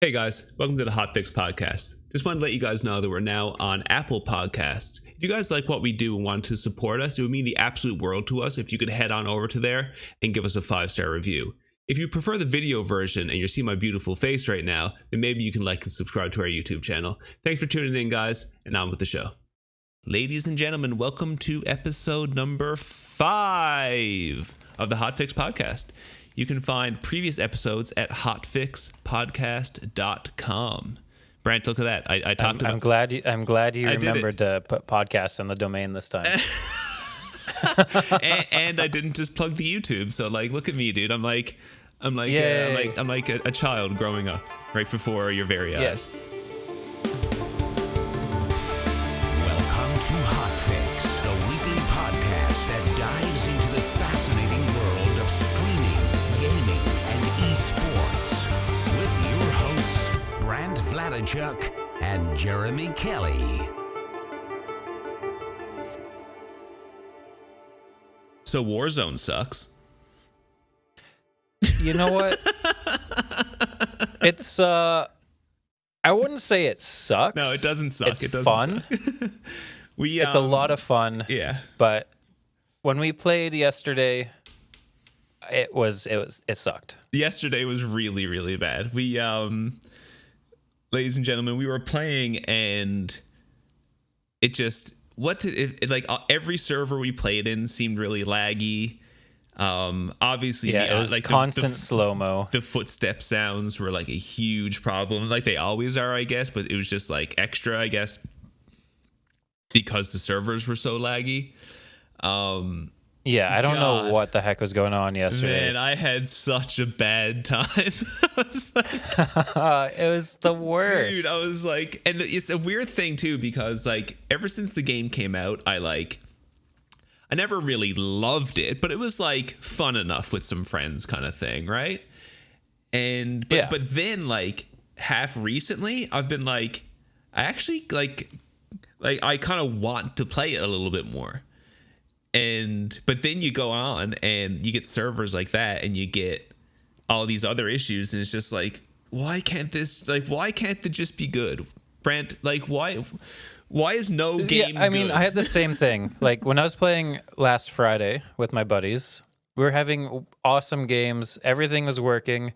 Hey guys, welcome to the Hotfix Podcast. Just wanted to let you guys know that we're now on Apple Podcasts. If you guys like what we do and want to support us, it would mean the absolute world to us if you could head on over to there and give us a 5-star review. If you prefer the video version and you're seeing my beautiful face right now, then maybe you can like and subscribe to our YouTube channel. Thanks for tuning in, guys, and on with the show. Ladies and gentlemen, welcome to episode number 5 of the Hotfix Podcast. You can find previous episodes at hotfixpodcast.com. Brant, look at that. I talked about. I'm glad you remembered to put podcast on the domain this time. and I didn't just plug the YouTube. So like, look at me, dude. I'm like a child growing up right before your very eyes. Yes. Welcome to Hotfix, the weekly podcast that dives into the fascinating world of streaming, gaming, and esports. With your hosts, Brant Vladichuk and Jeremy Kelly. So Warzone sucks. You know what? It's I wouldn't say it sucks. No, it doesn't suck. It's fun. It's a lot of fun. Yeah. But when we played yesterday, it sucked. Yesterday was really, really bad. We ladies and gentlemen, we were playing and it just every server we played in seemed really laggy. Obviously, it was like constant slow-mo. The footstep sounds were like a huge problem, like they always are, I guess, but it was just like extra, I guess, because the servers were so laggy. I don't know what the heck was going on yesterday. Man, I had such a bad time. It was the worst. Dude, I was like, and it's a weird thing too, because like ever since the game came out, I never really loved it, but it was like fun enough with some friends kind of thing, right? But then like half recently, I've been like, I actually like I kind of want to play it a little bit more. But then you go on and you get servers like that and you get all these other issues, and it's just like, why can't it just be good? Brant, like why is no game good? I mean, I had the same thing. Like when I was playing last Friday with my buddies, we were having awesome games. Everything was working.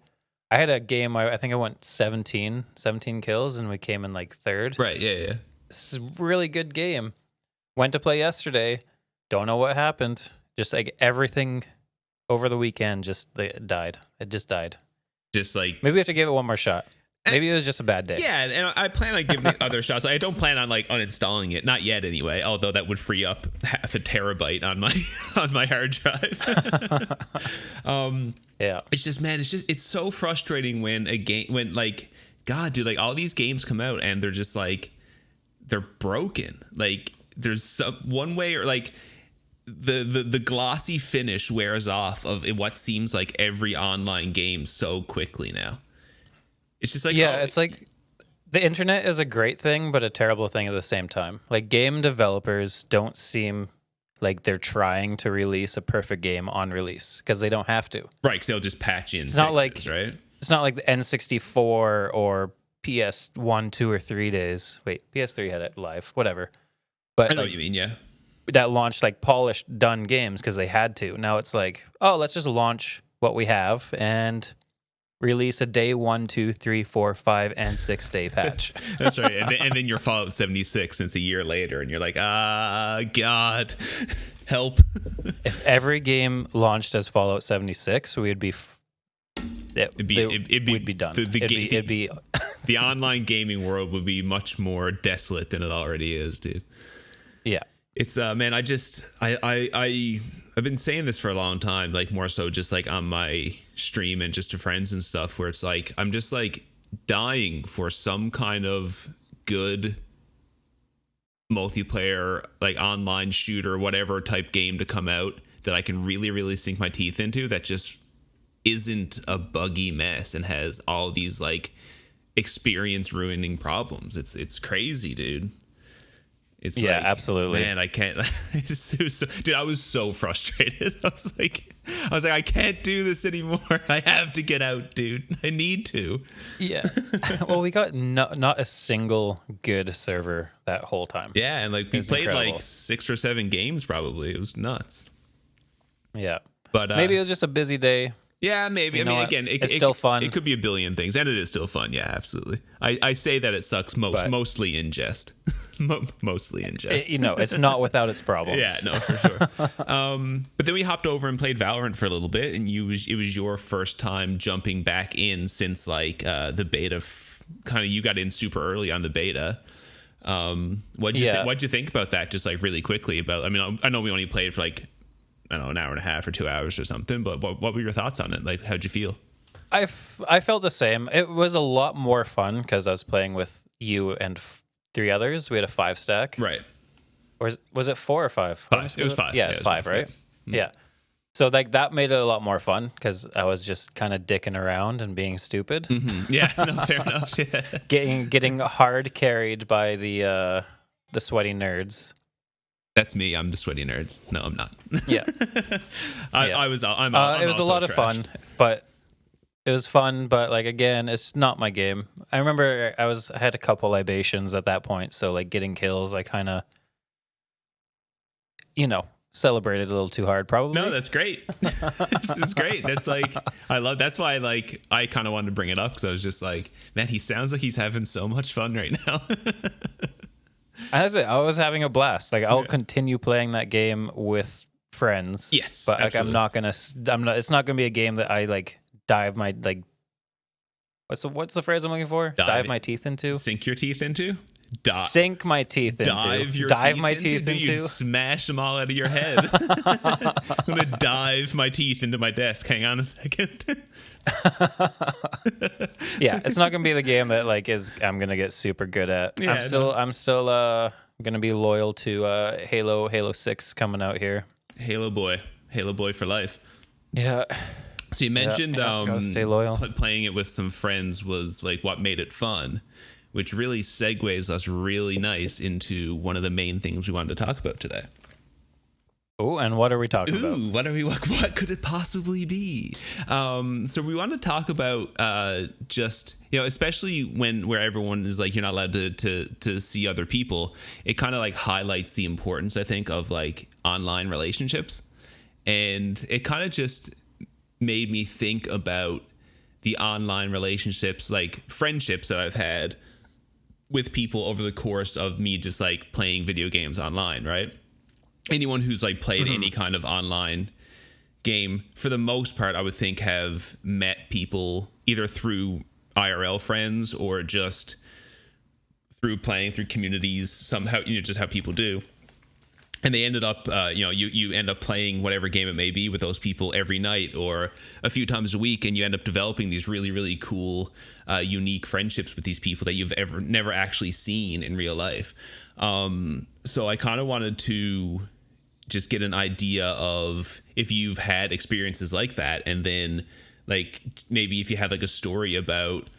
I had a game, I think I went 17 kills, and we came in like third. Right, yeah. This is a really good game. Went to play yesterday. Don't know what happened. Just like everything over the weekend died. It just died. Just like... Maybe we have to give it one more shot. Maybe it was just a bad day. Yeah, and I plan on giving it other shots. I don't plan on like uninstalling it, not yet anyway. Although that would free up half a terabyte on my hard drive. Yeah, it's just, man, it's so frustrating when God, dude, like all these games come out and they're just like they're broken. Like there's some one way or like the glossy finish wears off of what seems like every online game so quickly now. It's just like, it's like the internet is a great thing, but a terrible thing at the same time. Like game developers don't seem like they're trying to release a perfect game on release because they don't have to. Right, because they'll just patch in. It's not like right. It's not like the N64 or PS1, 2, or 3 days. Wait, PS3 had it live, whatever. But I know what you mean, yeah. That launched like polished, done games because they had to. Now it's like, oh, let's just launch what we have and release a day 1, 2, 3, 4, 5, and 6 day patch. That's right. And then you're Fallout 76 since a year later, and you're like, God, help. If every game launched as Fallout 76, we'd be we'd be done. The online gaming world would be much more desolate than it already is, dude. Yeah. It's man, I've been saying this for a long time, like more so just like on my stream and just to friends and stuff, where it's like I'm just like dying for some kind of good multiplayer, like online shooter, whatever type game to come out that I can really, really sink my teeth into, that just isn't a buggy mess and has all these like experience ruining problems. It's crazy, dude. It's yeah, like, absolutely. Man, I can't. Dude, I was so frustrated. I was like, I was like, I can't do this anymore. I have to get out, dude. I need to. Yeah. Well, we got not a single good server that whole time. Yeah, and like we played incredible. like 6 or 7 games probably. It was nuts. Yeah. But Maybe it was just a busy day. yeah, maybe. You I know mean, what? again, It's still fun. It could be a billion things, and it is still fun. Yeah, absolutely. I say that it sucks mostly in jest. Mostly in jest. It's not without its problems. Yeah, no, for sure. But then we hopped over and played Valorant for a little bit, and it was your first time jumping back in since like the beta. Kind of, you got in super early on the beta. What'd you think about that? Just like really quickly about. I mean, I know we only played for like, I don't know, an hour and a half or 2 hours or something. But what were your thoughts on it? Like, how'd you feel? I felt the same. It was a lot more fun because I was playing with you and 3 others. We had a 5 stack. Right. Or was it 4 or 5? 5. It was 5. Yeah, it was 5, right? Yeah. Yeah. So like that made it a lot more fun because I was just kind of dicking around and being stupid. Mm-hmm. Yeah, no, fair enough. Yeah. Getting hard carried by the sweaty nerds. That's me. I'm the sweaty nerds. No, I'm not. Yeah. I'm it was also a lot of trash. fun, but it was fun. But like again, it's not my game. I remember I had a couple libations at that point, so like getting kills, I kind of, celebrated a little too hard, probably. No, that's great. It's great. That's like that's why I kind of wanted to bring it up because I was just like, man, he sounds like he's having so much fun right now. As I was having a blast. Like I'll continue playing that game with friends. Yes, but like absolutely. it's not gonna be a game that I like dive my like. What's the phrase I'm looking for? Dive my teeth into. Sink your teeth into. Sink my teeth into. Dive my teeth into. You'd smash them all out of your head. I'm gonna dive my teeth into my desk. Hang on a second. Yeah, it's not gonna be the game that like I'm gonna get super good at. Yeah, I'm still gonna be loyal to Halo 6 coming out here. Halo boy for life. Yeah. So you mentioned gotta stay loyal. Playing it with some friends was like what made it fun, which really segues us really nice into one of the main things we wanted to talk about today. Oh, and what are we talking about? What could it possibly be? So we want to talk about just, especially where everyone is like, you're not allowed to see other people. It kind of like highlights the importance, I think, of like online relationships. And it kind of just made me think about the online relationships, like friendships that I've had with people over the course of me just like playing video games online, right? Anyone who's like played any kind of online game, for the most part, I would think have met people either through IRL friends or just through playing through communities somehow, just how people do. And they ended up, you end up playing whatever game it may be with those people every night or a few times a week, and you end up developing these really, really cool, unique friendships with these people that you've never actually seen in real life. So I kind of wanted to just get an idea of if you've had experiences like that, and then like maybe if you have like a story about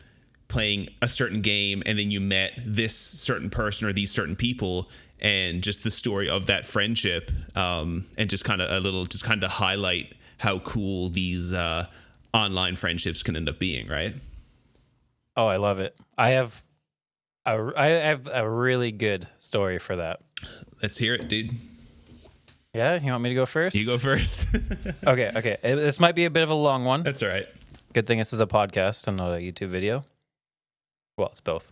playing a certain game and then you met this certain person or these certain people, and just the story of that friendship, and just kind of highlight how cool these online friendships can end up being, right? Oh, I love it. I have a really good story for that. Let's hear it, dude. Yeah, you want me to go first? You go first. Okay. This might be a bit of a long one. That's all right. Good thing this is a podcast and not a YouTube video. Well, it's both.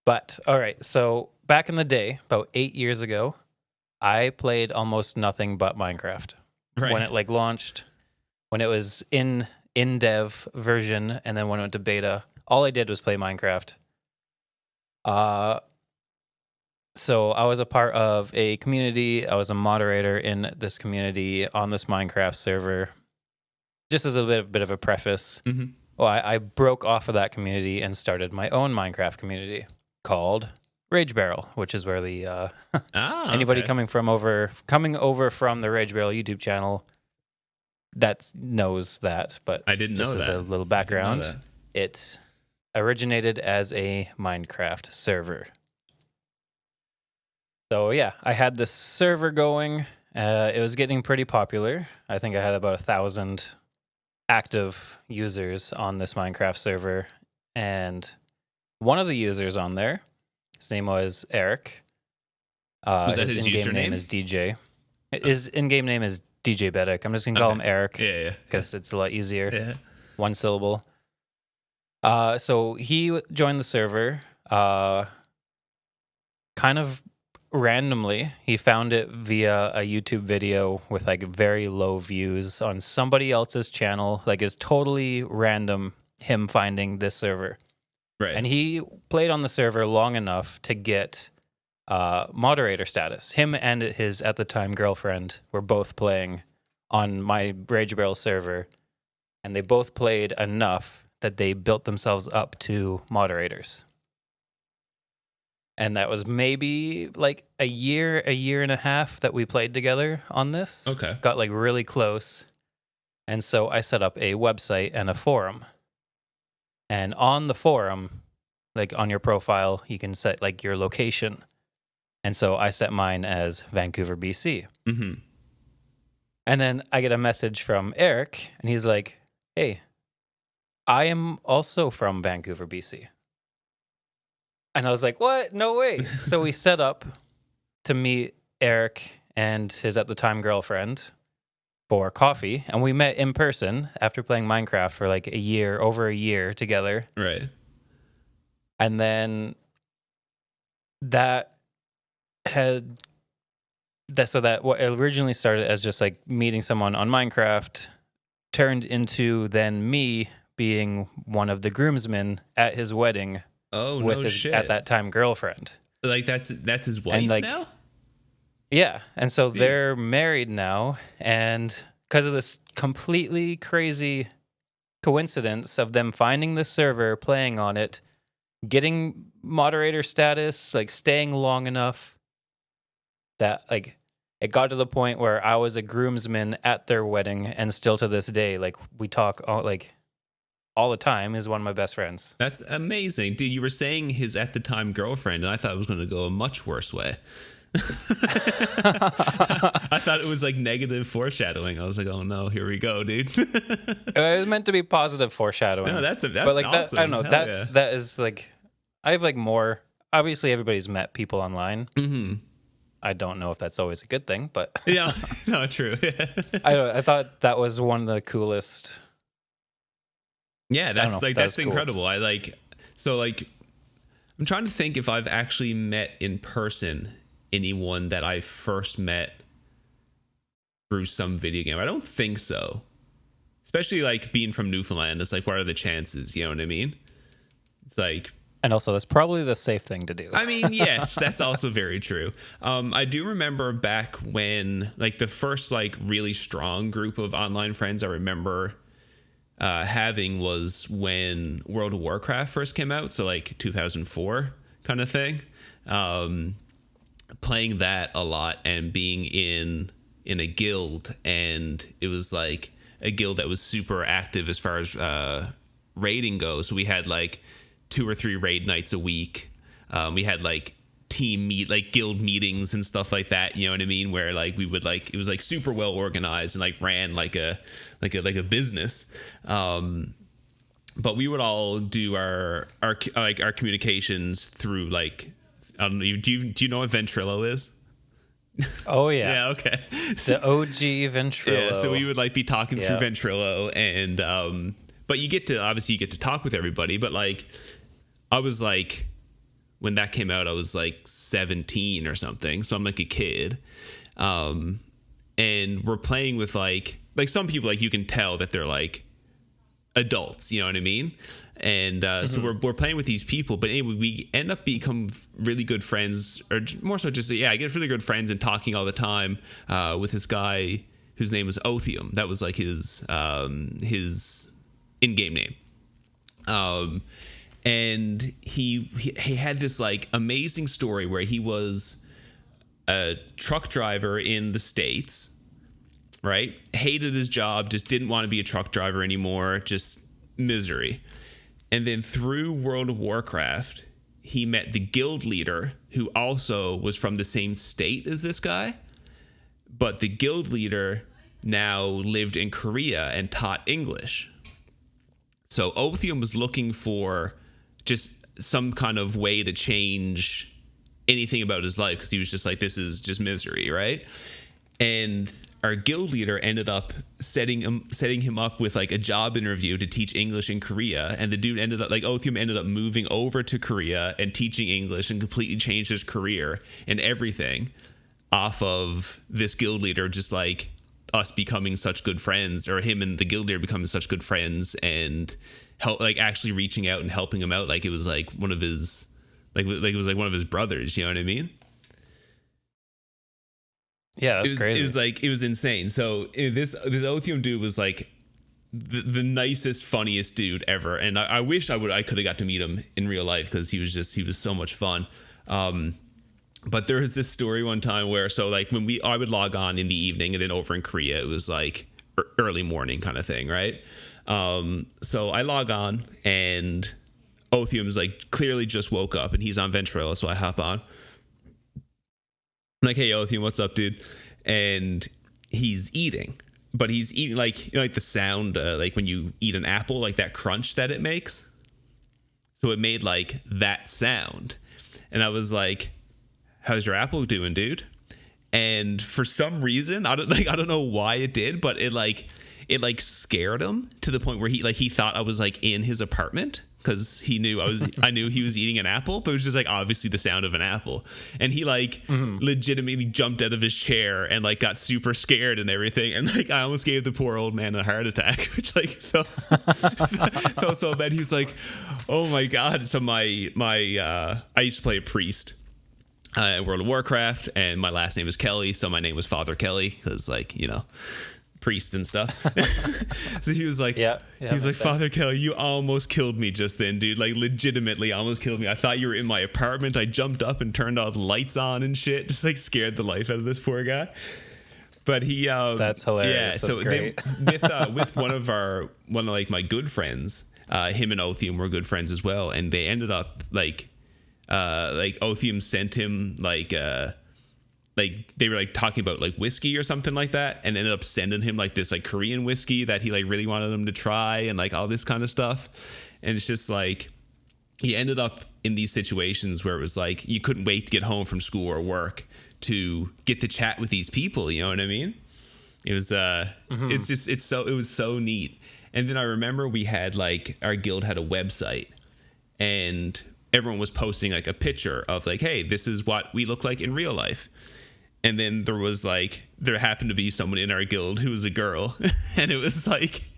But, all right, so back in the day, about 8 years ago, I played almost nothing but Minecraft. Right. When it like launched, when it was in dev version, and then when it went to beta, all I did was play Minecraft. So I was a part of a community. I was a moderator in this community on this Minecraft server. Just as a bit of a preface, well, I broke off of that community and started my own Minecraft community called Rage Barrel, which is where the anybody coming over from the Rage Barrel YouTube channel that knows that. But I didn't know that. Just as a little background, it originated as a Minecraft server. So yeah, I had this server going, It was getting pretty popular. I think I had about 1,000 active users on this Minecraft server, and one of the users on there, his name was Eric. Was that his in-game username? name is DJ. His in-game name is DJ Bedek. I'm just gonna call him Eric. Yeah. Because it's a lot easier. Yeah. One syllable. So he joined the server. Kind of randomly, he found it via a YouTube video with like very low views on somebody else's channel. Like it's totally random him finding this server. Right. And he played on the server long enough to get moderator status. Him and his at the time girlfriend were both playing on my Rage Barrel server, and they both played enough that they built themselves up to moderators. And that was maybe like a year and a half that we played together on this. Okay. Got like really close. And so I set up a website and a forum. And on the forum, like on your profile, you can set like your location. And so I set mine as Vancouver, BC. Mm-hmm. And then I get a message from Eric, and he's like, hey, I am also from Vancouver, BC. And I was like, what? No way. So we set up to meet Eric and his at the time girlfriend for coffee. And we met in person after playing Minecraft for like over a year together. Right. And then that what originally started as just like meeting someone on Minecraft turned into then me being one of the groomsmen at his wedding. Oh, with no his shit. at that time girlfriend. Like that's his wife like, now? Yeah. And so they're married now, and because of this completely crazy coincidence of them finding the server, playing on it, getting moderator status, like staying long enough that like it got to the point where I was a groomsman at their wedding, and still to this day, like we talk all the time, is one of my best friends. That's amazing. Dude, you were saying his at the time girlfriend, and I thought it was going to go a much worse way. I thought it was like negative foreshadowing. I was like, oh no, here we go, dude. It was meant to be positive foreshadowing. No, that's but like awesome. that, I don't know. Hell That is like, I have like more. Obviously, everybody's met people online. Mm-hmm. I don't know if that's always a good thing, but Yeah, no, true. I thought that was one of the coolest. Yeah, that's cool. incredible. I'm trying to think if I've actually met in person anyone that I first met through some video game. I don't think so. Especially like being from Newfoundland, it's like, what are the chances? You know what I mean? It's like, and also that's probably the safe thing to do. I mean, yes, that's also very true. I do remember back when like the first like really strong group of online friends I remember having was when World of Warcraft first came out, so like 2004 kind of thing. Playing that a lot and being in a guild, and it was like a guild that was super active as far as raiding goes. So we had like 2 or 3 raid nights a week. We had like guild meetings and stuff like that, you know what I mean, where like we would like, it was like super well organized and like ran like a business. But we would all do our communications through like, I don't know, do you know what Ventrilo is? Oh yeah. Yeah, okay. The OG Ventrilo. Yeah, so we would like be talking through Yeah. Ventrilo, and but you get to talk with everybody, but like I was like, when that came out, I was like 17 or something, so I'm like a kid, and we're playing with like some people, like you can tell that they're like adults, you know what I mean? And so we're playing with these people, but anyway, we end up become really good friends, or more so just, I get really good friends and talking all the time with this guy whose name was Othium. That was like his in-game name. And he had this like amazing story where he was a truck driver in the States, right? Hated his job, just didn't want to be a truck driver anymore, just misery. And then through World of Warcraft, he met the guild leader, who also was from the same state as this guy, but the guild leader now lived in Korea and taught English. So Otheum was looking for just some kind of way to change anything about his life, because he was just like, this is just misery, right? And our guild leader ended up setting him up with like a job interview to teach English in Korea, and the dude ended up, like, Otheum ended up moving over to Korea and teaching English and completely changed his career and everything off of this guild leader, just like us becoming such good friends, or him and the guild leader becoming such good friends, and help, like, actually reaching out and helping him out like it was like one of his, like it was like one of his brothers, you know what I mean? Yeah, that's crazy. It was insane. So this Otheum dude was like the nicest, funniest dude ever, and I wish I could have got to meet him in real life, because he was so much fun. But there was this story one time where, so like when I would log on in the evening, and then over in Korea it was like early morning kind of thing, right? So I log on, and Otheum's like clearly just woke up, and he's on Ventrilo, so I hop on. I'm like, hey Otheum, what's up, dude? And he's eating, but he's eating like, you know, like the sound like when you eat an apple, like that crunch that it makes. So it made like that sound, and I was like, how's your apple doing, dude? And for some reason, I don't know why it did, but it scared him to the point where he thought I was like in his apartment, because he knew I knew he was eating an apple, but it was just like obviously the sound of an apple. And he like legitimately jumped out of his chair and like got super scared and everything. And like I almost gave the poor old man a heart attack, which like felt so bad. He was like, oh my God. So I used to play a priest in World of Warcraft, and my last name is Kelly, so my name was Father Kelly, because, like, you know, priests and stuff. So he was like, yeah, he was like, sense. Father Kelly, you almost killed me just then, dude. Like, legitimately almost killed me. I thought you were in my apartment. I jumped up and turned all the lights on and shit. Just like scared the life out of this poor guy. But he, that's hilarious. Yeah. That's so great. with one of like my good friends, him and Otheum were good friends as well, and they ended up like Otheum sent him like they were like talking about like whiskey or something like that, and ended up sending him like this like Korean whiskey that he like really wanted him to try, and like all this kind of stuff. And it's just like he ended up in these situations where it was like you couldn't wait to get home from school or work to get to chat with these people, you know what I mean? It was it was so neat. And then I remember we had like our guild had a website, and everyone was posting like a picture of like, hey, this is what we look like in real life. And then there happened to be someone in our guild who was a girl, and it was like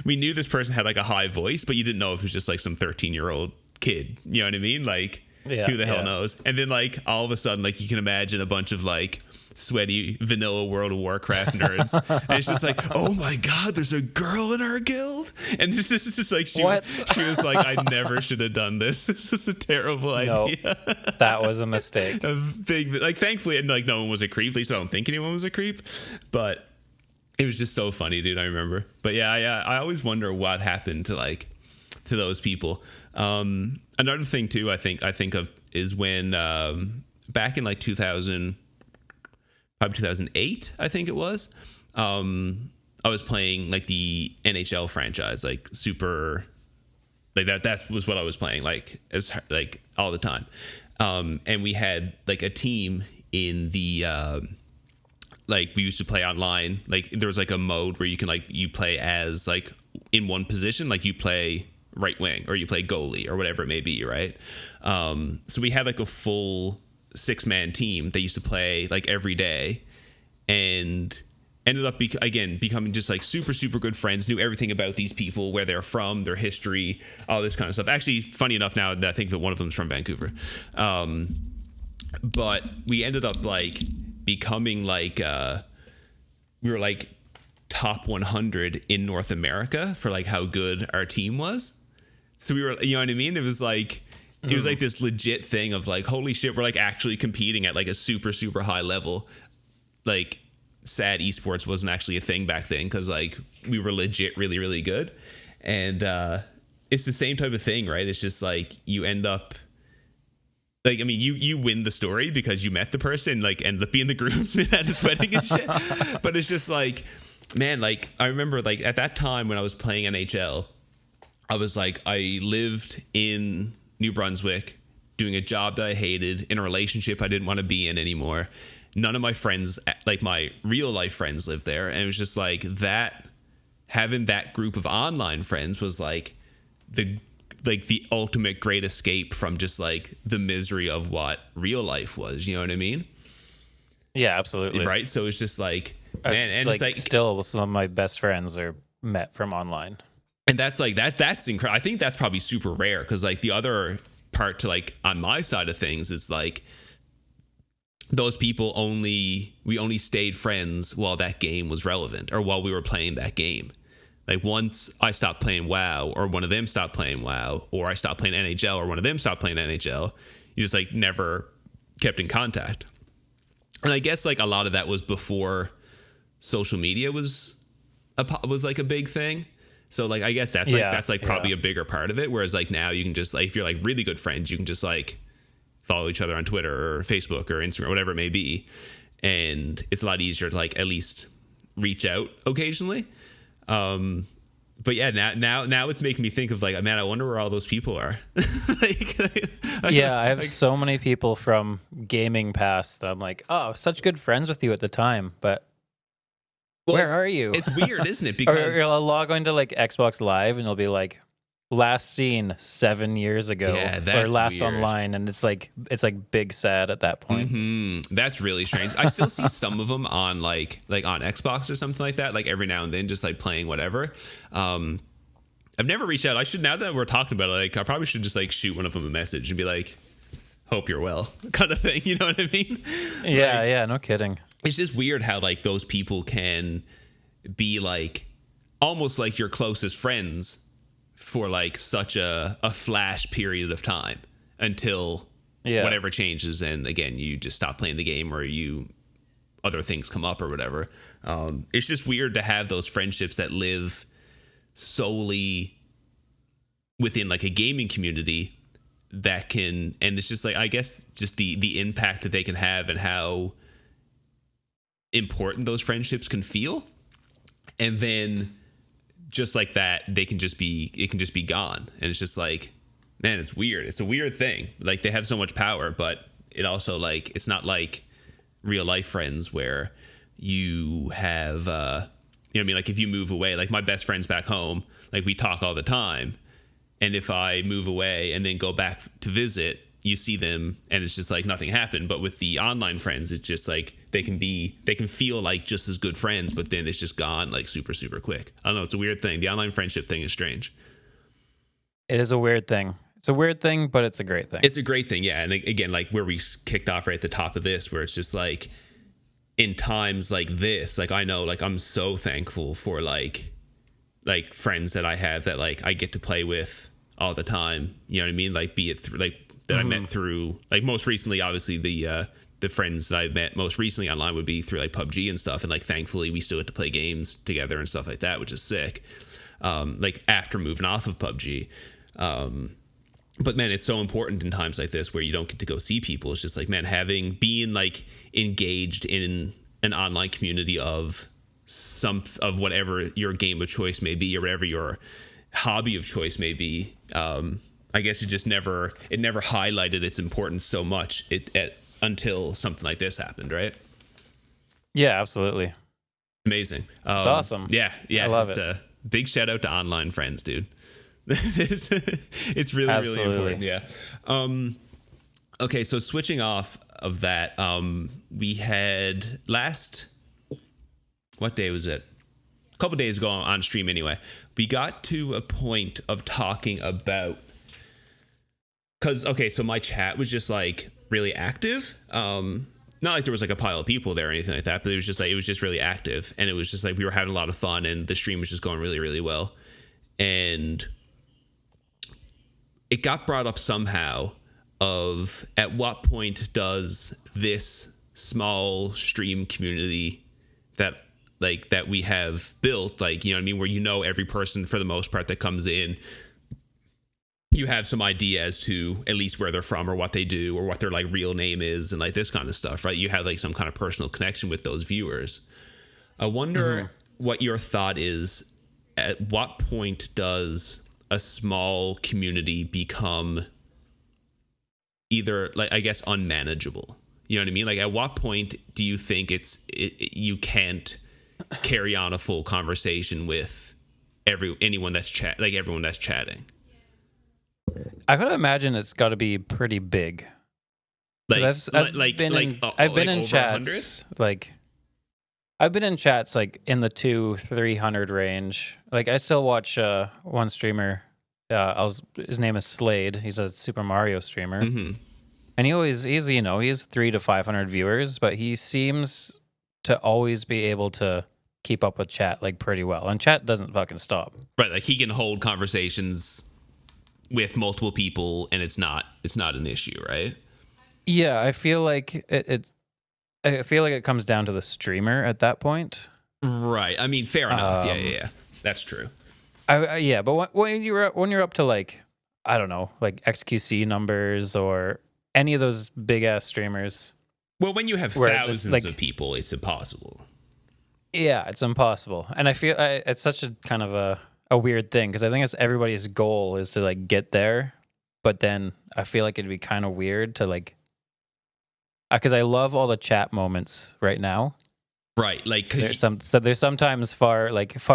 we knew this person had like a high voice, but you didn't know if it was just like some 13-year-old kid, you know what I mean? Like, who the hell knows? And then like all of a sudden, like you can imagine a bunch of like sweaty vanilla World of Warcraft nerds, and it's just like, oh my God, there's a girl in our guild. And this is just like she was like, I never should have done this. This is a terrible idea. That was a mistake. A big, like, thankfully, like no one was a creep. At least I don't think anyone was a creep, but it was just so funny, dude. I remember. But yeah, I always wonder what happened to those people. Another thing too, I think of is when back in like 2008, I think it was. I was playing like the NHL franchise, like super, like that was what I was playing, like as like all the time. And we had like a team in the like we used to play online. Like there was like a mode where you can like you play as like in one position, like you play right wing or you play goalie or whatever it may be, right? So we had like a full 6-man team that used to play like every day, and ended up becoming just like super, super good friends, knew everything about these people, where they're from, their history, all this kind of stuff. Actually, funny enough, now that I think that one of them is from Vancouver. But we ended up like becoming like, we were like top 100 in North America for like how good our team was. So we were, you know what I mean? It was like, it was like this legit thing of like, holy shit, we're like actually competing at like a super, super high level. Like, sad esports wasn't actually a thing back then, because like we were legit really, really good. And it's the same type of thing, right? It's just like you end up like, I mean, you win the story because you met the person, like, ended up being the groomsman at his wedding and shit. But it's just like, man, like, I remember, like, at that time when I was playing NHL, I was like, I lived in New Brunswick doing a job that I hated, in a relationship I didn't want to be in anymore. None of my friends, like my real life friends, lived there. And it was just like that, having that group of online friends was like the ultimate great escape from just like the misery of what real life was. You know what I mean? Yeah, absolutely. Right. So it's just like, man, and it's like still some of my best friends are met from online. And that's like that's incredible. I think that's probably super rare, because like the other part to like on my side of things is like those people we only stayed friends while that game was relevant, or while we were playing that game. Like once I stopped playing WoW, or one of them stopped playing WoW, or I stopped playing NHL, or one of them stopped playing NHL, you just like never kept in contact. And I guess like a lot of that was before social media was like a big thing. So like I guess that's like probably a bigger part of it. Whereas like now you can just like, if you're like really good friends, you can just like follow each other on Twitter or Facebook or Instagram, whatever it may be, and it's a lot easier to like at least reach out occasionally. But yeah, now it's making me think of like, man, I wonder where all those people are. I have so many people from gaming past that I'm like, oh, such good friends with you at the time, but where are you? It's weird, isn't it? Because or I'll log into like Xbox Live and it'll be like last seen 7 years ago, or last weird. Online, and it's like big sad at that point. Mm-hmm. That's really strange. I still see some of them on like on Xbox or something like that, like every now and then, just like playing whatever. I've never reached out. I should, now that we're talking about it, like I probably should just like shoot one of them a message and be like, hope you're well, kind of thing. You know what I mean? Yeah, no kidding. It's just weird how like those people can be like almost like your closest friends for like such a flash period of time until whatever changes, and again you just stop playing the game, or other things come up or whatever. It's just weird to have those friendships that live solely within like a gaming community that can, and it's just like, I guess just the impact that they can have and how important those friendships can feel, and then just like that it can just be gone. And it's just like, man, it's weird. It's a weird thing. Like they have so much power, but it also like, it's not like real life friends where you have you know what I mean, like if you move away, like my best friends back home, like we talk all the time, and if I move away and then go back to visit, you see them and it's just like nothing happened. But with the online friends, it's just like they can feel like just as good friends, but then it's just gone like super, super quick. I don't know. It's a weird thing. The online friendship thing is strange. It is a weird thing. It's a weird thing, but it's a great thing. It's a great thing. Yeah. And again, like where we kicked off right at the top of this, where it's just like in times like this, like I know, like I'm so thankful for like friends that I have that like I get to play with all the time. You know what I mean? Like be it through like that I met through, like most recently, obviously the friends that I met most recently online would be through like PUBG and stuff. And like, thankfully we still get to play games together and stuff like that, which is sick. Like after moving off of PUBG. But man, it's so important in times like this where you don't get to go see people. It's just like, man, being like engaged in an online community of whatever your game of choice may be, or whatever your hobby of choice may be. I guess it never highlighted its importance so much until something like this happened, right? Yeah, absolutely. Amazing. It's awesome. Yeah. I love it's it. A big shout out to online friends, dude. It's really, really important. Yeah. Okay, so switching off of that, we had what day was it? A couple days ago on stream anyway, we got to a point of talking about, so my chat was just like really active. Not like there was like a pile of people there or anything like that, but it was just really active, and it was just like we were having a lot of fun, and the stream was just going really, really well. And it got brought up somehow of at what point does this small stream community that we have built, like, you know what I mean, where every person for the most part that comes in, you have some idea as to at least where they're from or what they do or what their like real name is and like this kind of stuff, right? You have like some kind of personal connection with those viewers. I wonder what your thought is. At what point does a small community become either, like, I guess, unmanageable? You know what I mean? Like, at what point do you think you can't carry on a full conversation with everyone that's chatting? I could imagine it's got to be pretty big. I've been in chats like I've been in chats like in the 200-300 range. Like I still watch one streamer. His name is Slade. He's a Super Mario streamer, and he has 300 to 500 viewers, but he seems to always be able to keep up with chat like pretty well, and chat doesn't fucking stop. Right, like he can hold conversations with multiple people, and it's not an issue, right? Yeah, I feel like it comes down to the streamer at that point. Right. I mean, fair enough. Yeah. That's true. But when you're up to like, I don't know, like XQC numbers or any of those big ass streamers. Well, when you have thousands of people, it's impossible. Yeah, it's impossible, and I feel it's such a kind of a weird thing because I think it's everybody's goal is to like get there, but then I feel like it'd be kind of weird to like, because I love all the chat moments right now. Right, like there's sometimes far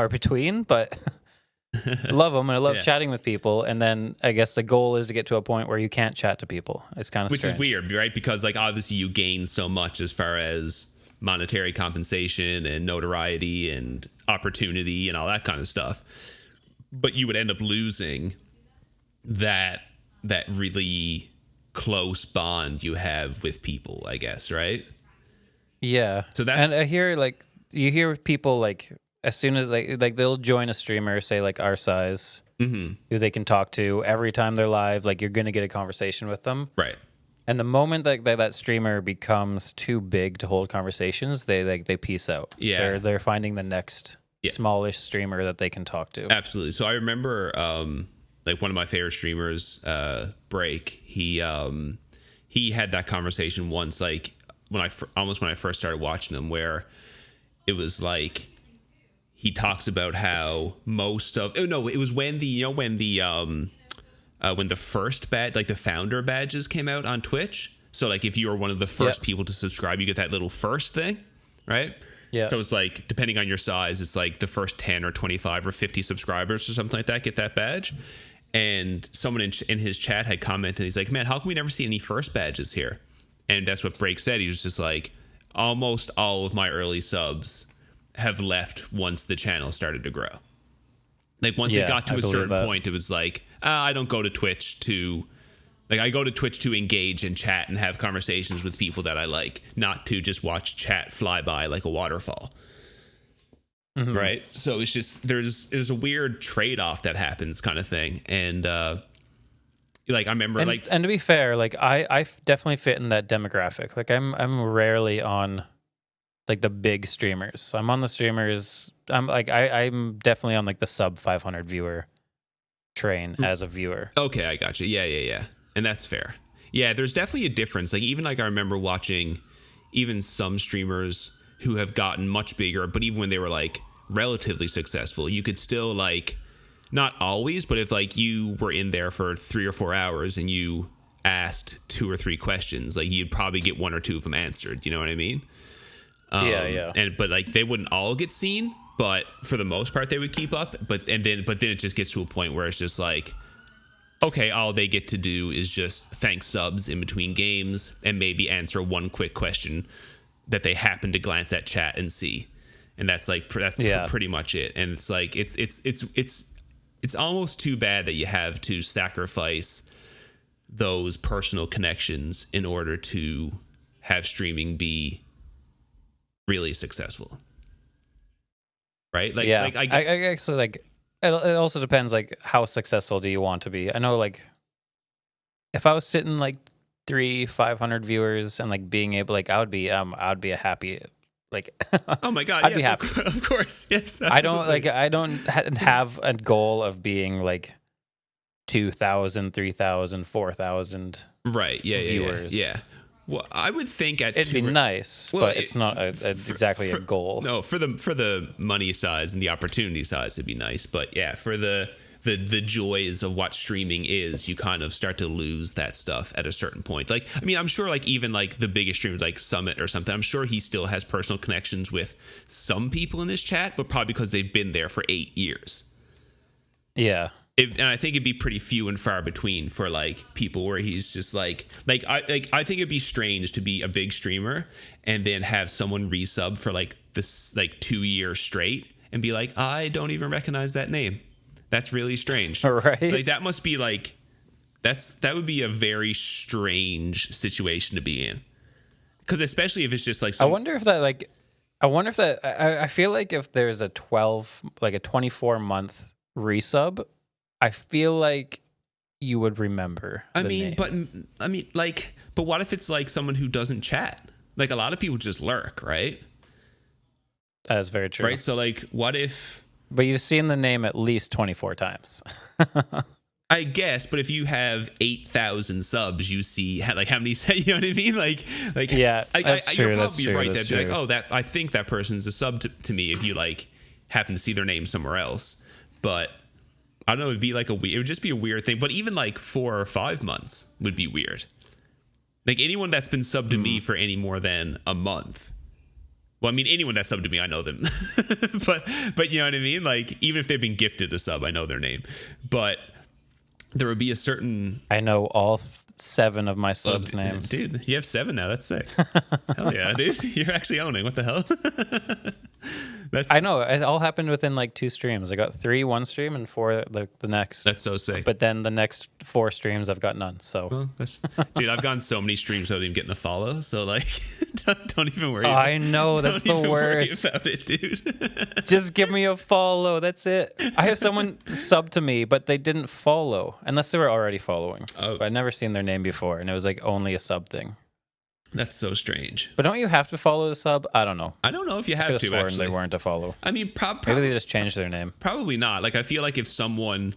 between, but I love them and I love chatting with people. And then I guess the goal is to get to a point where you can't chat to people. It's kind of which strange. Is weird, right? Because like obviously you gain so much as far as monetary compensation and notoriety and opportunity and all that kind of stuff, but you would end up losing that really close bond you have with people, I guess, right? Yeah. So and I hear like you hear people like as soon as like they'll join a streamer, say like our size, who they can talk to every time they're live. Like you're gonna get a conversation with them, right? And the moment that streamer becomes too big to hold conversations, they peace out. Yeah, they're finding the next smallish streamer that they can talk to. Absolutely. So I remember like one of my favorite streamers, Break. He had that conversation once, like when I first started watching him, where it was like he talks about how it was when the first badge, like the founder badges came out on Twitch. So like if you were one of the first people to subscribe, you get that little first thing, right? Yeah. So it's like, depending on your size, it's like the first 10 or 25 or 50 subscribers or something like that get that badge. And someone in his chat had commented, he's like, man, how come we never see any first badges here? And that's what Break said. He was just like, almost all of my early subs have left once the channel started to grow. Like once it got to a certain point, it was like, I don't go to Twitch to, like I go to Twitch to engage and chat and have conversations with people that I like, not to just watch chat fly by like a waterfall. Right? So it's just, there's a weird trade-off that happens kind of thing. And like I remember and to be fair, like I definitely fit in that demographic. Like I'm rarely on like the big streamers. So I'm on the streamers. I'm definitely on like the sub 500 viewer train as a viewer. Okay, I got you. Yeah. And that's fair. Yeah, there's definitely a difference. Like even like I remember watching even some streamers who have gotten much bigger, but even when they were like relatively successful, you could still like, not always, but if like you were in there for 3 or 4 hours and you asked 2 or 3 questions, like you'd probably get 1 or 2 of them answered. You know what I mean? Yeah. But like they wouldn't all get seen, but for the most part they would keep up. But then it just gets to a point where it's just like, okay, all they get to do is just thank subs in between games and maybe answer one quick question that they happen to glance at chat and see, and that's pretty much it. And it's like it's almost too bad that you have to sacrifice those personal connections in order to have streaming be really successful, right? Like, yeah, like I actually like. It also depends, like, how successful do you want to be? I know, like, if I was sitting like 300-500 viewers and like being able, like, I'd be a happy, like, oh my god, I'd be happy. Of course, yes. Absolutely. I don't have a goal of being like 2,000, 3,000, 4,000 Right. Yeah. viewers. Yeah. Well, I would think It'd be nice, but it's not exactly a goal. No, for the money size and the opportunity size, it'd be nice. But yeah, for the joys of what streaming is, you kind of start to lose that stuff at a certain point. Like, I mean, I'm sure like even like the biggest streamers like Summit or something, I'm sure he still has personal connections with some people in this chat, but probably because they've been there for 8 years. Yeah. And I think it'd be pretty few and far between for like people where he's just like I think it'd be strange to be a big streamer and then have someone resub for like this like 2 years straight and be like, I don't even recognize that name. That's really strange. Right. Like that must be like that would be a very strange situation to be in. Because especially if it's just like I wonder if that I feel like if there's a 24-month resub, I feel like you would remember. But what if it's like someone who doesn't chat? Like a lot of people just lurk, right? That is very true. Right. So like, what if? But you've seen the name at least 24 times. I guess, but if you have 8,000 subs, you see like how many? You know what I mean? Like yeah, that's true. You're That's probably true. right. That's That'd be true. like, oh, I think that person's a sub to me. If you like happen to see their name somewhere else, but. I don't know. It would just be a weird thing. But even like 4 or 5 months would be weird. Like anyone that's been subbed to me for any more than a month. Well, I mean, anyone that's subbed to me, I know them. but you know what I mean? Like even if they've been gifted a sub, I know their name. But there would be a certain. I know all 7 of my subs' names. Dude, you have 7 now. That's sick. Hell yeah, dude. You're actually owning. What the hell? I know. It all happened within like 2 streams. I got 3 one stream and 4 the next. That's so sick. But then the next 4 streams, I've got none. So, well, dude, I've gone so many streams without even getting a follow. So like, don't even worry. I know that's the worst. Worry about it, dude. Just give me a follow. That's it. I have someone sub to me, but they didn't follow unless they were already following. Oh. But I'd never seen their name before, and it was like only a sub thing. That's so strange. But don't you have to follow the sub? I don't know. I don't know if you have Could've to sworn actually. they weren't a follow. I mean, maybe they just changed their name. Probably not. Like I feel like if someone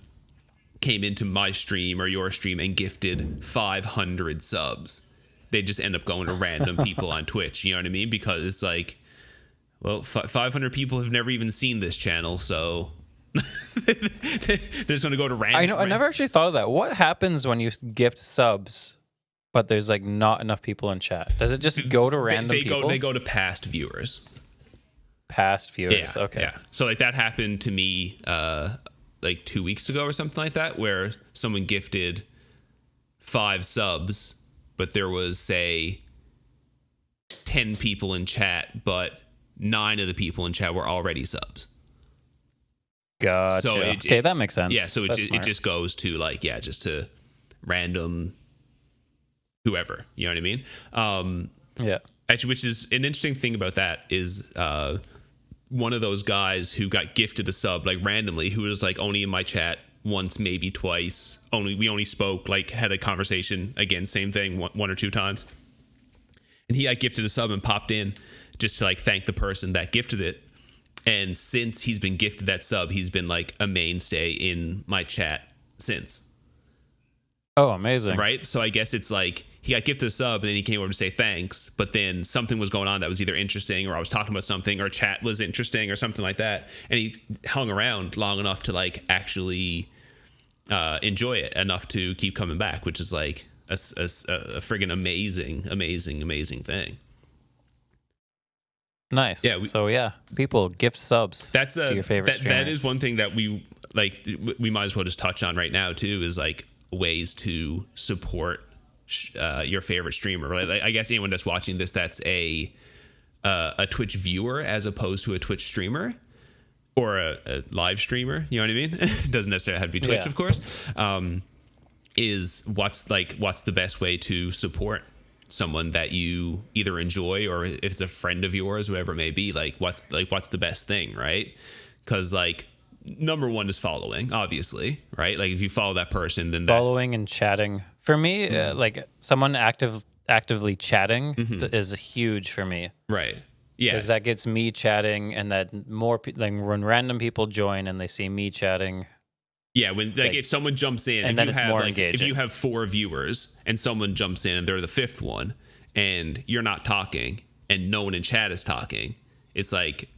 came into my stream or your stream and gifted 500 subs, they just end up going to random people on Twitch. You know what I mean? Because it's like, well, 500 people have never even seen this channel, so they're just going to go to random. I know. I never actually thought of that. What happens when you gift subs, but there's like not enough people in chat? Does it just go to random people? They go to past viewers. Past viewers. Yeah, Okay. Yeah. So like that happened to me like 2 weeks ago or something like that, where someone gifted 5 subs, but there was say 10 people in chat, but 9 of the people in chat were already subs. Gotcha. So okay, that makes sense. Yeah. So it just goes to like, yeah, just to random whoever, you know what I mean? Yeah. Actually, which is an interesting thing about that is one of those guys who got gifted a sub like randomly, who was like only in my chat once, maybe twice. We only spoke, like had a conversation again, same thing, one or 2 times. And he got gifted a sub and popped in just to like thank the person that gifted it. And since he's been gifted that sub, he's been like a mainstay in my chat since. Oh, amazing. Right? So I guess it's like he got gifted a sub and then he came over to say thanks, but then something was going on that was either interesting or I was talking about something or chat was interesting or something like that. And he hung around long enough to like actually enjoy it enough to keep coming back, which is like a friggin' amazing thing. Nice. Yeah. So yeah, people gift subs. That's to your favorite that is one thing that we like. We might as well just touch on right now too. Is like ways to support your favorite streamer. Right? Like, I guess anyone that's watching this that's a Twitch viewer as opposed to a Twitch streamer or a live streamer. You know what I mean? It doesn't necessarily have to be Twitch, of course. Is what's the best way to support someone that you either enjoy or if it's a friend of yours, whatever it may be, like what's the best thing, right? Because like number one is following, obviously, right? Like if you follow that person, then following and chatting for me, like someone actively chatting is huge for me, right? Yeah, because that gets me chatting, and that more like when random people join and they see me chatting, Yeah, when like if someone jumps in, and if then you it's have more like engaging. if you have 4 viewers and someone jumps in and they're the 5th one and you're not talking and no one in chat is talking, it's like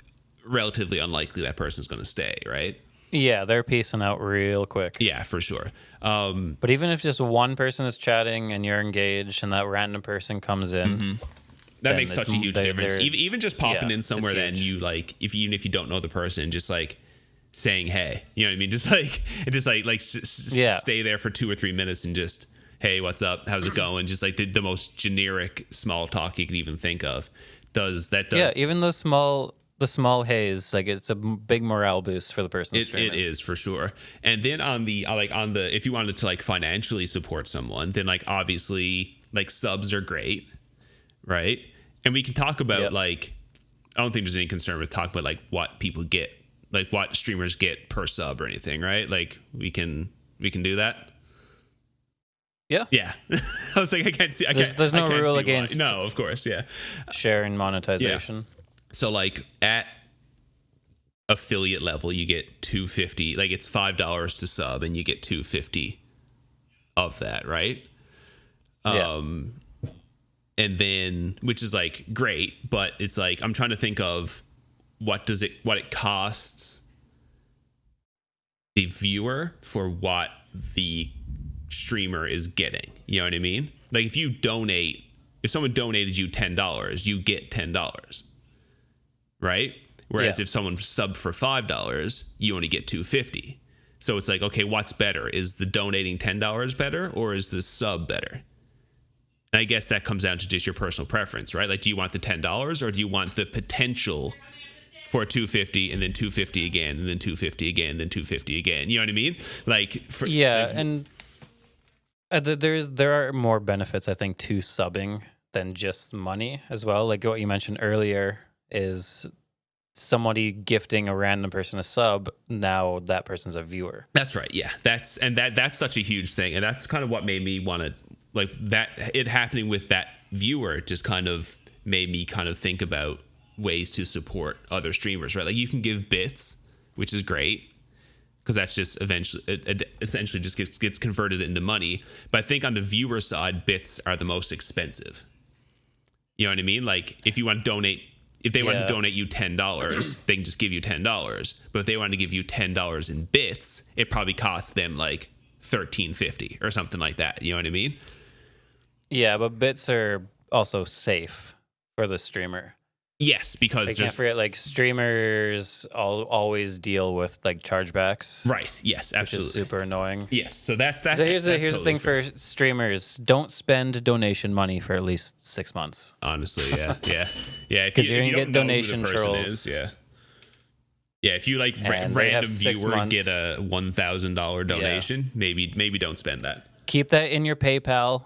relatively unlikely that person's going to stay, right? Yeah, they're piecing out real quick. Yeah, for sure. But even if just one person is chatting and you're engaged and that random person comes in, that then makes such a huge difference. Even just popping in somewhere, it's then huge. you like even if you don't know the person, just like saying hey, you know what I mean? Just like and just like stay there for 2 or 3 minutes and just hey, what's up? How's it going? Just like the most generic small talk you can even think of. Yeah, even the small haze, like it's a big morale boost for the person streaming. It is for sure. And then on the if you wanted to like financially support someone, then like obviously like subs are great, right? And we can talk about like I don't think there's any concern with talking about like what people get, like what streamers get per sub or anything, right? Like we can do that. Yeah. I was like, I can't see. There's no rule against. No, of course, yeah. Sharing monetization. So like at affiliate level, you get $2.50. Like it's $5 to sub, and you get $2.50 of that, right? Yeah. And then which is like great, but it's like I'm trying to think of what it costs the viewer for what the streamer is getting. You know what I mean? Like if someone donated you $10, you get $10, right? Whereas if someone subbed for $5, you only get $2.50. So it's like, okay, what's better? Is the donating $10 better, or is the sub better? And I guess that comes down to just your personal preference, right? Like, do you want the $10, or do you want the potential for $2.50 and then $2.50 again and then $2.50 again and then $2.50 again? You know what I mean? Like, and there are more benefits, I think, to subbing than just money as well. Like what you mentioned earlier is somebody gifting a random person a sub. Now that person's a viewer. That's right. Yeah, that's such a huge thing, and that's kind of what made me want to like that. It happening with that viewer just kind of made me kind of think about ways to support other streamers, right? Like you can give bits, which is great, because that's just essentially just gets converted into money. But I think on the viewer side, bits are the most expensive. You know what I mean? Like if you want to donate, if they want to donate you $10, they can just give you $10. But if they want to give you $10 in bits, it probably costs them like $13.50 or something like that. You know what I mean? Yeah, but bits are also safe for the streamer. Yes, because I can't forget, like streamers always deal with like chargebacks. Right. Yes, absolutely. Which is super annoying. Yes. So that's that. So here's totally the thing fair. for streamers: don't spend donation money for at least 6 months. Honestly, yeah. Because you're gonna get donation know who the person trolls. is, yeah. If you like And they have random 6 viewer months. get a $1,000 donation, maybe don't spend that. Keep that in your PayPal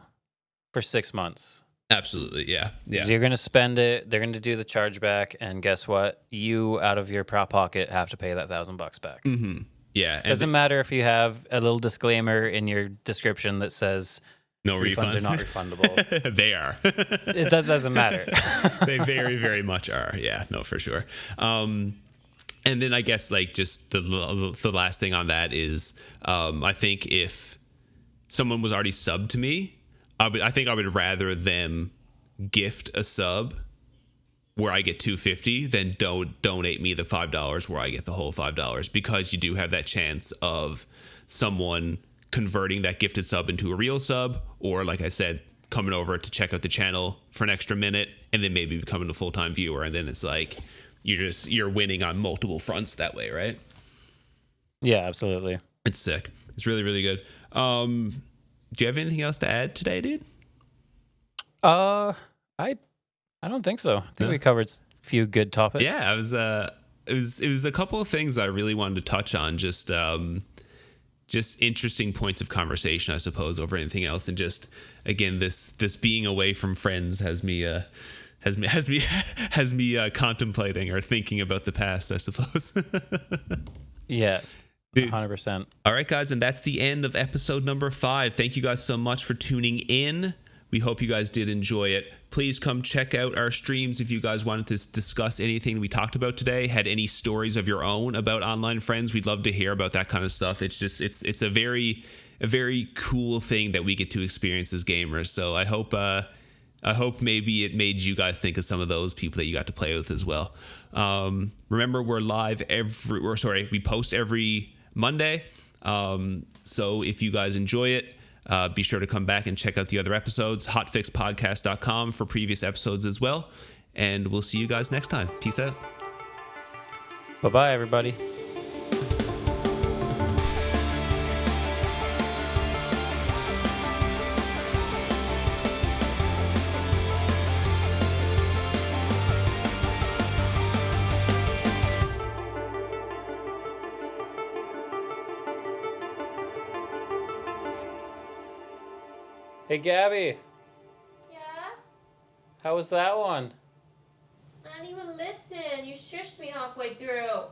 for 6 months. Absolutely, yeah. So you're going to spend it. They're going to do the chargeback, and guess what? You, out of your prop pocket, have to pay that $1,000 back. Mm-hmm. Yeah, Doesn't matter if you have a little disclaimer in your description that says no refunds are not refundable. They are. That doesn't matter. They very, very much are. Yeah, no, for sure. And then I guess like just the last thing on that is I think if someone was already subbed to me, I think I would rather them gift a sub where I get $2.50 than donate me the $5 where I get the whole $5, because you do have that chance of someone converting that gifted sub into a real sub, or like I said, coming over to check out the channel for an extra minute and then maybe becoming a full-time viewer, and then it's like you're winning on multiple fronts that way, right? Yeah, absolutely. It's sick. It's really, really good. Do you have anything else to add today, dude? I don't think so. I think we covered a few good topics. Yeah, it was a couple of things that I really wanted to touch on. Just interesting points of conversation, I suppose, over anything else. And just again, this being away from friends has me contemplating or thinking about the past, I suppose. Yeah. Dude. 100%. All right, guys, and that's the end of episode number 5. Thank you guys so much for tuning in. We hope you guys did enjoy it. Please come check out our streams if you guys wanted to discuss anything we talked about today, had any stories of your own about online friends. We'd love to hear about that kind of stuff. It's just it's a very cool thing that we get to experience as gamers. So I hope maybe it made you guys think of some of those people that you got to play with as well. Remember, we're live we post every Monday. So if you guys enjoy it, be sure to come back and check out the other episodes. Hotfixpodcast.com for previous episodes as well. And we'll see you guys next time. Peace out. Bye-bye, everybody. Hey, Gabby, Yeah? how was that one? I didn't even listen. You shushed me halfway through.